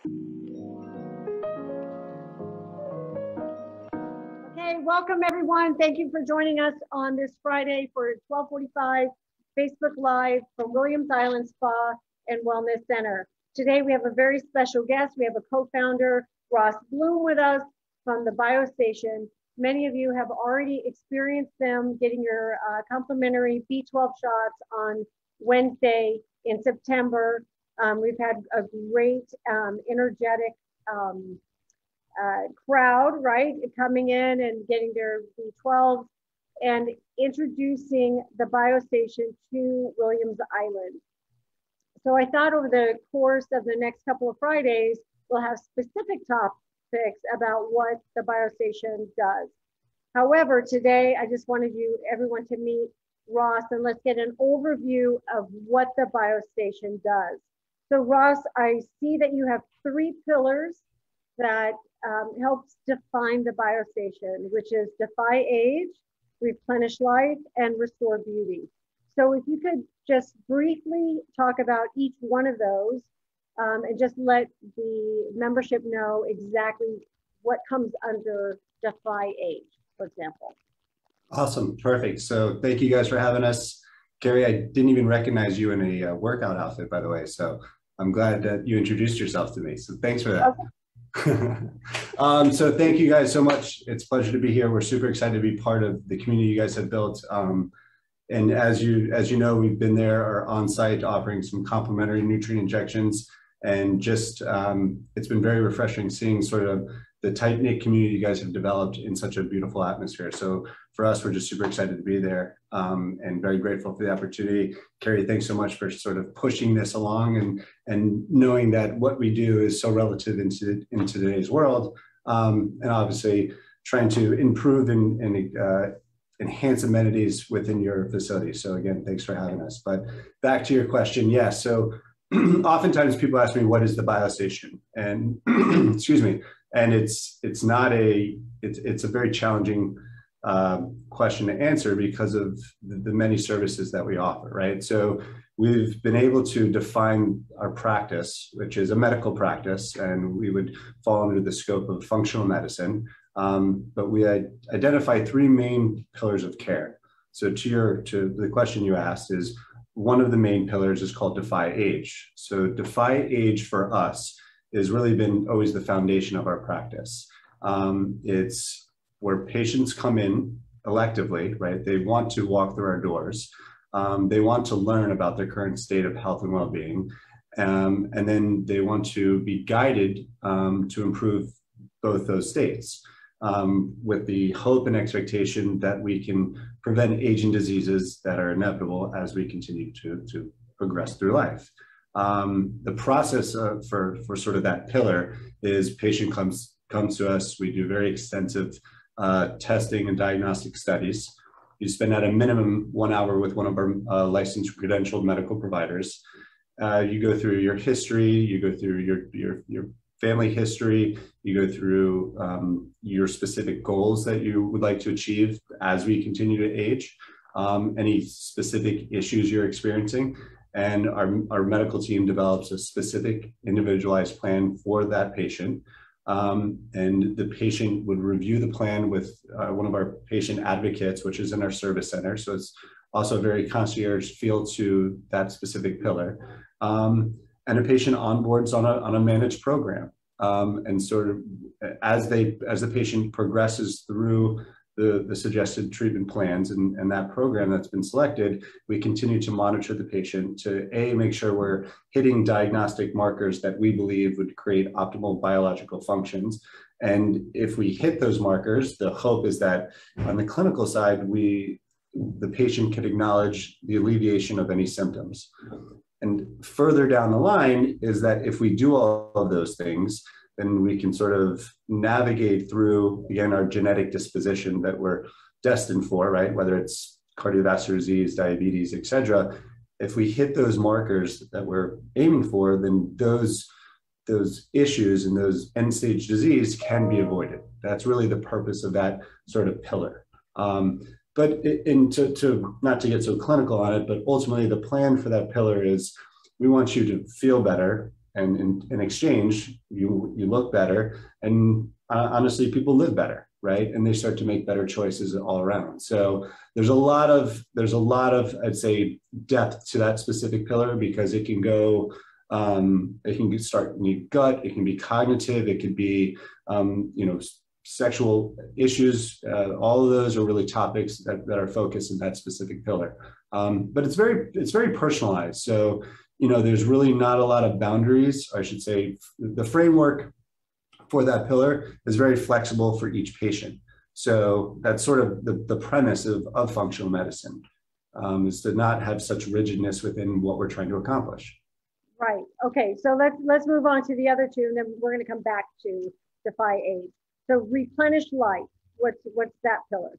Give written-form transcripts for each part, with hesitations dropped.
Okay, welcome everyone. Thank you for joining us on this Friday for 12:45 Facebook Live from Williams Island Spa and Wellness Center. Today we have a very special guest. We have a co-founder, Ross Bloom, with us from the BioStation. Many of you have already experienced them getting your complimentary B12 shots on Wednesday in September. We've had a great, energetic crowd, right, coming in and getting their B12s and introducing the BioStation to Williams Island. So I thought over the course of the next couple of Fridays, we'll have specific topics about what the BioStation does. However, today I just wanted everyone to meet Ross, and let's get an overview of what the BioStation does. So Ross, I see that you have 3 pillars that helps define the BioStation, which is Defy Age, Replenish Life, and Restore Beauty. So if you could just briefly talk about each one of those and just let the membership know exactly what comes under Defy Age, for example. Awesome, perfect. So thank you guys for having us. Carrie, I didn't even recognize you in a workout outfit, by the way. So I'm glad that you introduced yourself to me. So thanks for that. Okay. So thank you guys so much. It's a pleasure to be here. We're super excited to be part of the community you guys have built. And as you know, we've been there or on site offering some complimentary nutrient injections. And just, it's been very refreshing seeing sort of the tight-knit community you guys have developed in such a beautiful atmosphere. So for us, we're just super excited to be there and very grateful for the opportunity. Carrie, thanks so much for sort of pushing this along and knowing that what we do is so relative into today's world, and obviously trying to improve and enhance amenities within your facility. So again, thanks for having us. But back to your question, yes. So oftentimes people ask me, what is the BioStation? And excuse me. And it's a very challenging question to answer because of the many services that we offer, right? So we've been able to define our practice, which is a medical practice, and we would fall under the scope of functional medicine. But we identify 3 main pillars of care. So to the question you asked is, one of the main pillars is called Defy Age. So Defy Age for us has really been always the foundation of our practice. It's where patients come in electively, right? They want to walk through our doors. They want to learn about their current state of health and well-being. And then they want to be guided to improve both those states with the hope and expectation that we can prevent aging diseases that are inevitable as we continue to progress through life. The process for sort of that pillar is patient comes to us. We do very extensive testing and diagnostic studies. You spend at a minimum 1 hour with one of our licensed credentialed medical providers. You go through your history, you go through your family history, you go through your specific goals that you would like to achieve as we continue to age, any specific issues you're experiencing. And our medical team develops a specific individualized plan for that patient. And the patient would review the plan with one of our patient advocates, which is in our service center. So it's also a very concierge feel to that specific pillar. And a patient onboards on a managed program. And sort of as the patient progresses through the suggested treatment plans and that program that's been selected, we continue to monitor the patient to make sure we're hitting diagnostic markers that we believe would create optimal biological functions. And if we hit those markers, the hope is that on the clinical side, the patient can acknowledge the alleviation of any symptoms. And further down the line is that if we do all of those things, then we can sort of navigate through, again, our genetic disposition that we're destined for, right? Whether it's cardiovascular disease, diabetes, et cetera. If we hit those markers that we're aiming for, then those issues and those end-stage disease can be avoided. That's really the purpose of that sort of pillar. But not to get so clinical on it, but ultimately the plan for that pillar is we want you to feel better and in exchange, you look better, and honestly, people live better, right? And they start to make better choices all around. So there's a lot of I'd say depth to that specific pillar, because it can go, it can start in your gut, it can be cognitive, it could be sexual issues. All of those are really topics that are focused in that specific pillar. But it's very personalized. So there's really not a lot of boundaries. I should say the framework for that pillar is very flexible for each patient. So that's sort of the premise of functional medicine, is to not have such rigidness within what we're trying to accomplish. Right. Okay. So let's move on to the other two, and then we're going to come back to Defy Age. So Replenish Life. What's that pillar?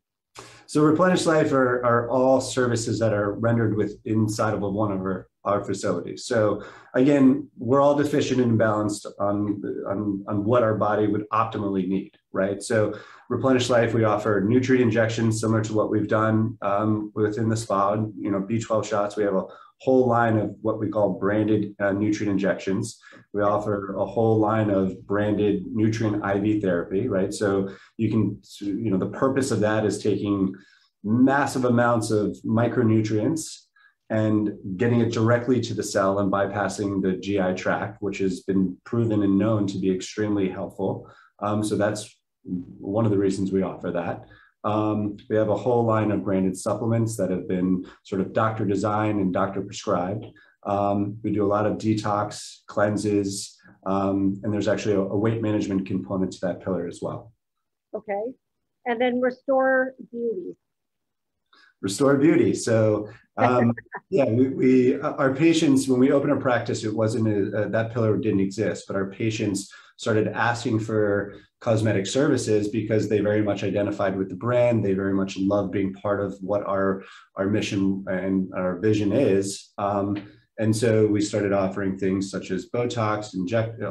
So Replenish Life are all services that are rendered inside of one of our facilities. So again, we're all deficient and imbalanced on what our body would optimally need, right? So Replenish Life, we offer nutrient injections similar to what we've done within the spa, B12 shots. We have a whole line of what we call branded nutrient injections. We offer a whole line of branded nutrient IV therapy, right? So you can, the purpose of that is taking massive amounts of micronutrients and getting it directly to the cell and bypassing the GI tract, which has been proven and known to be extremely helpful. So that's one of the reasons we offer that. We have a whole line of branded supplements that have been sort of doctor designed and doctor prescribed. We do a lot of detox cleanses, and there's actually a weight management component to that pillar as well. Okay. And then Restore Beauty. Restore Beauty. So yeah, our patients, when we opened a practice, it wasn't that pillar didn't exist, but our patients started asking for cosmetic services because they very much identified with the brand. They very much love being part of what our mission and our vision is. And so we started offering things such as Botox,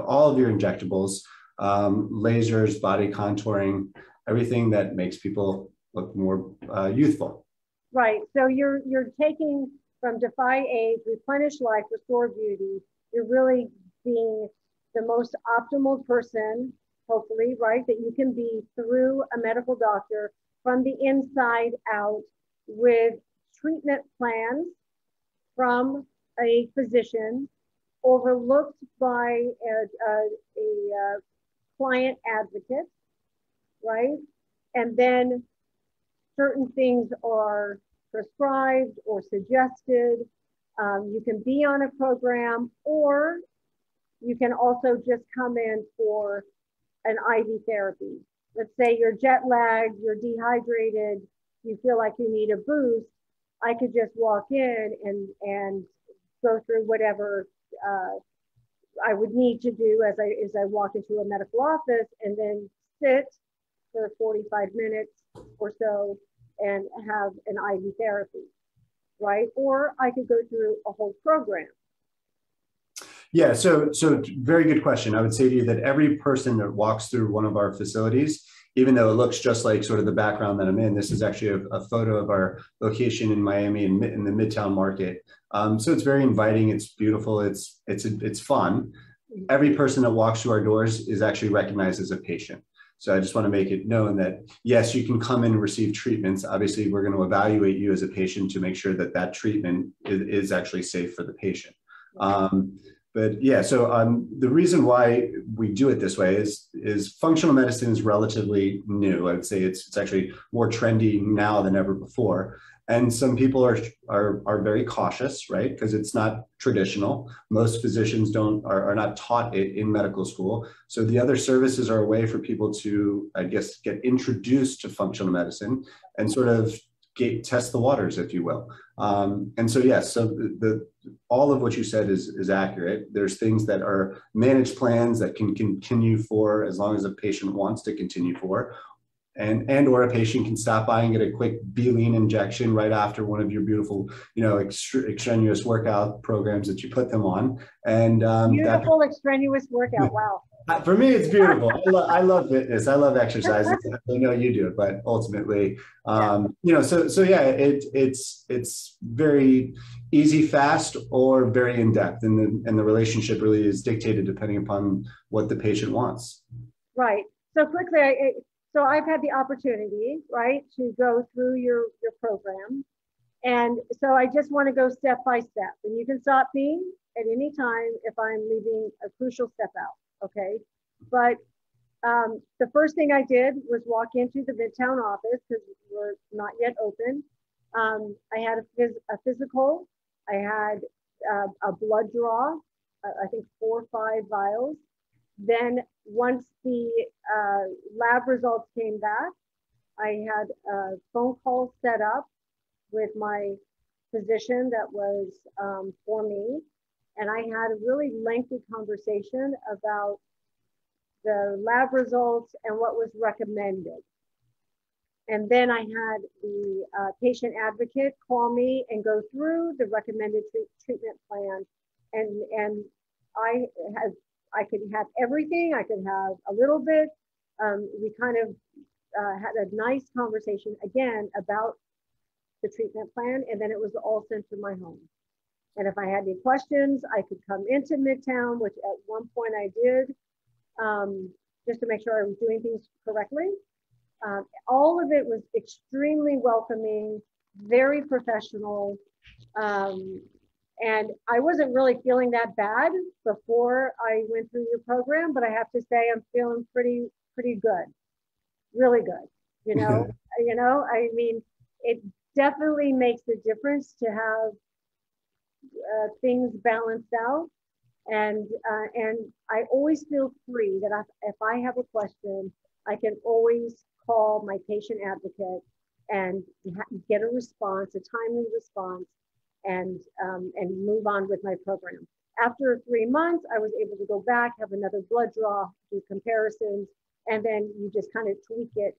all of your injectables, lasers, body contouring, everything that makes people look more youthful. Right. So you're taking from Defy Age, Replenish Life, Restore Beauty. You're really being the most optimal person, hopefully, right, that you can be through a medical doctor from the inside out, with treatment plans from a physician, overlooked by a client advocate, right? And then certain things are prescribed or suggested. You can be on a program, or you can also just come in for an IV therapy. Let's say you're jet lagged, you're dehydrated, you feel like you need a boost. I could just walk in and go through whatever I would need to do as I walk into a medical office, and then sit for 45 minutes or so and have an IV therapy, right? Or I could go through a whole program. Yeah, so very good question. I would say to you that every person that walks through one of our facilities, even though it looks just like sort of the background that I'm in, this is actually a photo of our location in Miami in the Midtown Market. So it's very inviting. It's beautiful. It's fun. Every person that walks through our doors is actually recognized as a patient. So I just want to make it known that, yes, you can come in and receive treatments. Obviously, we're going to evaluate you as a patient to make sure that that treatment is actually safe for the patient. But yeah, so the reason why we do it this way is functional medicine is relatively new. I would say it's actually more trendy now than ever before. And some people are very cautious, right? Because it's not traditional. Most physicians are not taught it in medical school. So the other services are a way for people to, I guess, get introduced to functional medicine and sort of test the waters, if you will. And so, yes, so all of what you said is accurate. There's things that are managed plans that can continue for as long as a patient wants to continue for. And or a patient can stop by and get a quick B-lean injection right after one of your beautiful, extraneous workout programs that you put them on. And beautiful extraneous workout. Wow. For me, it's beautiful. I love fitness. I love exercise. I know you do, but ultimately, Yeah. so yeah, it's very easy, fast, or very in depth, and the relationship really is dictated depending upon what the patient wants. Right. So quickly, so I've had the opportunity, right, to go through your program. And so I just want to go step by step. And you can stop me at any time if I'm leaving a crucial step out. Okay. But the first thing I did was walk into the Midtown office because we're not yet open. I had a physical. I had a blood draw, I think 4 or 5 vials. Then once the lab results came back, I had a phone call set up with my physician that was for me. And I had a really lengthy conversation about the lab results and what was recommended. And then I had the patient advocate call me and go through the recommended treatment plan. And I could have everything. I could have a little bit. We kind of had a nice conversation again about the treatment plan, and then it was all sent to my home. And if I had any questions, I could come into Midtown, which at one point I did, just to make sure I was doing things correctly. All of it was extremely welcoming, very professional. And I wasn't really feeling that bad before I went through your program, but I have to say I'm feeling pretty good, really good. I mean, it definitely makes a difference to have things balanced out. And I always feel free that if I have a question, I can always call my patient advocate and get a response, a timely response, and move on with my program. After 3 months, I was able to go back, have another blood draw, do comparisons, and then you just kind of tweak it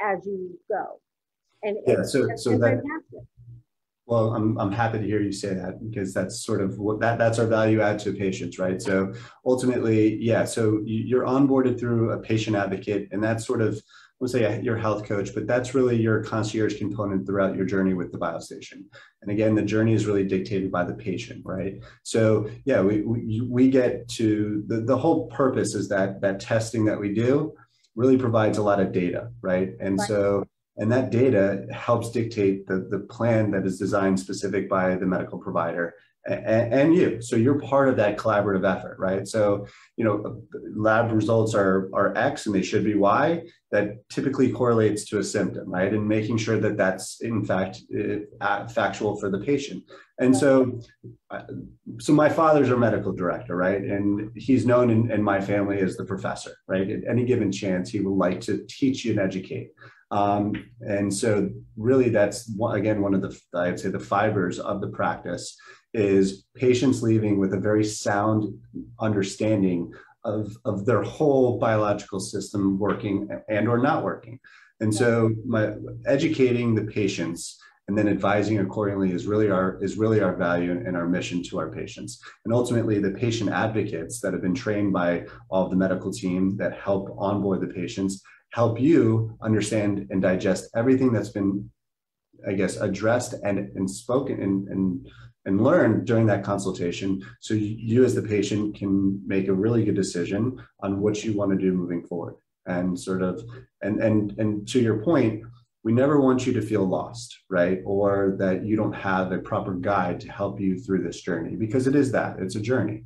as you go. And Yeah, it's that, fantastic. well, I'm happy to hear you say that, because that's sort of what that's our value add to patients, right? So ultimately, yeah, so you're onboarded through a patient advocate, and that's sort of, we'll say your health coach, but that's really your concierge component throughout your journey with the biostation. And again, the journey is really dictated by the patient, right? So yeah, we get to, the whole purpose is that testing that we do really provides a lot of data, right? And so, and that data helps dictate the plan that is designed specific by the medical provider and you. So you're part of that collaborative effort, right? So, lab results are X and they should be Y. That typically correlates to a symptom, right? And making sure that that's in fact factual for the patient. And so my father's our medical director, right? And he's known in my family as the professor, right? At any given chance, he will like to teach you and educate. And so really that's, again, one of the, I'd say the fibers of the practice is patients leaving with a very sound understanding of their whole biological system working and or not working. And so educating the patients and then advising accordingly is really our value and our mission to our patients. And ultimately the patient advocates that have been trained by all of the medical team that help onboard the patients help you understand and digest everything that's been, I guess, addressed and spoken and learned during that consultation. So you as the patient can make a really good decision on what you want to do moving forward. And sort of, and to your point, we never want you to feel lost, right? Or that you don't have a proper guide to help you through this journey, because it is that, it's a journey.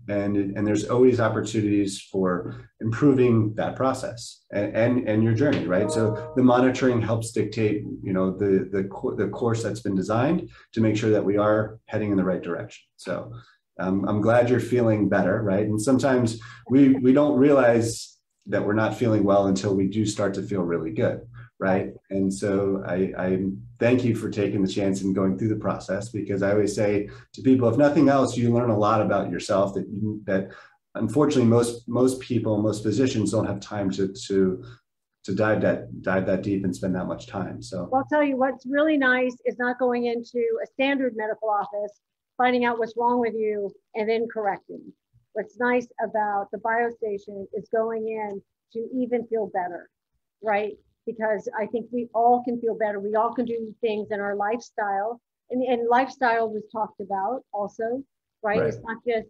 And there's always opportunities for improving that process and your journey, right? So the monitoring helps dictate, the course that's been designed to make sure that we are heading in the right direction. So I'm glad you're feeling better, right? And sometimes we don't realize that we're not feeling well until we do start to feel really good, right? And so I thank you for taking the chance and going through the process, because I always say to people, if nothing else, you learn a lot about yourself that unfortunately most people, most physicians don't have time to dive that deep and spend that much time. So well, I'll tell you what's really nice is not going into a standard medical office, finding out what's wrong with you and then correcting. what's nice about the biostation is going in to even feel better, right? Because I think we all can feel better. We all can do things in our lifestyle, and lifestyle was talked about also, right? It's not just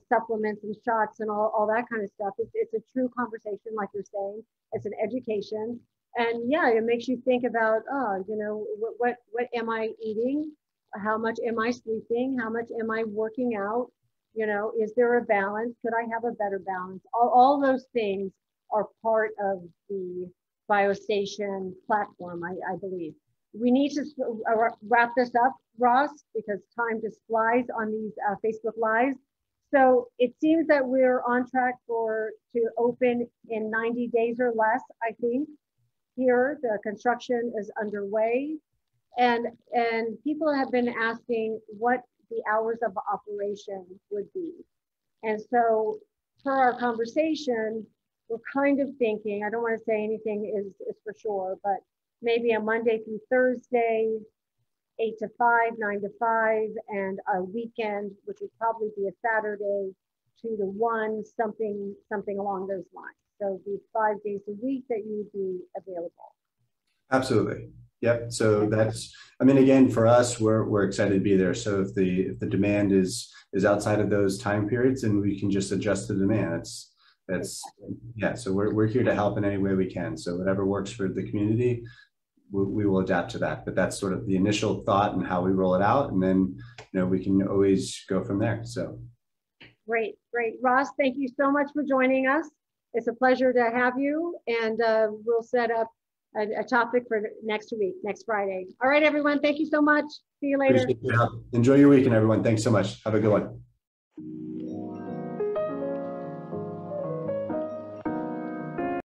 supplements and shots and all that kind of stuff. It's a true conversation, like you're saying. It's an education. And yeah, it makes you think about, oh, you know, what am I eating? How much am I sleeping? How much am I working out? You know, is there a balance? Could I have a better balance? All those things are part of the biostation platform, I believe. We need to wrap this up, Ross, because time just flies on these Facebook Lives. So it seems that we're on track to open in 90 days or less, I think. Here, the construction is underway. And people have been asking what the hours of operation would be. And so per our conversation, we're kind of thinking, I don't want to say anything is for sure, but maybe a Monday through Thursday, 8 to 5, 9 to 5, and a weekend, which would probably be a Saturday, 2 to 1, something along those lines. So it'd be 5 days a week that you would be available. Absolutely. Yep. So that's, I mean, again, for us, we're excited to be there. So if the demand is outside of those time periods, then we can just adjust the demand. Yeah. So we're here to help in any way we can. So whatever works for the community, we will adapt to that. But that's sort of the initial thought and how we roll it out, and then we can always go from there. So great. Ross, thank you so much for joining us. It's a pleasure to have you, and we'll set up a topic for next week, next Friday. All right, everyone. Thank you so much. See you later. Enjoy your weekend, everyone. Thanks so much. Have a good one.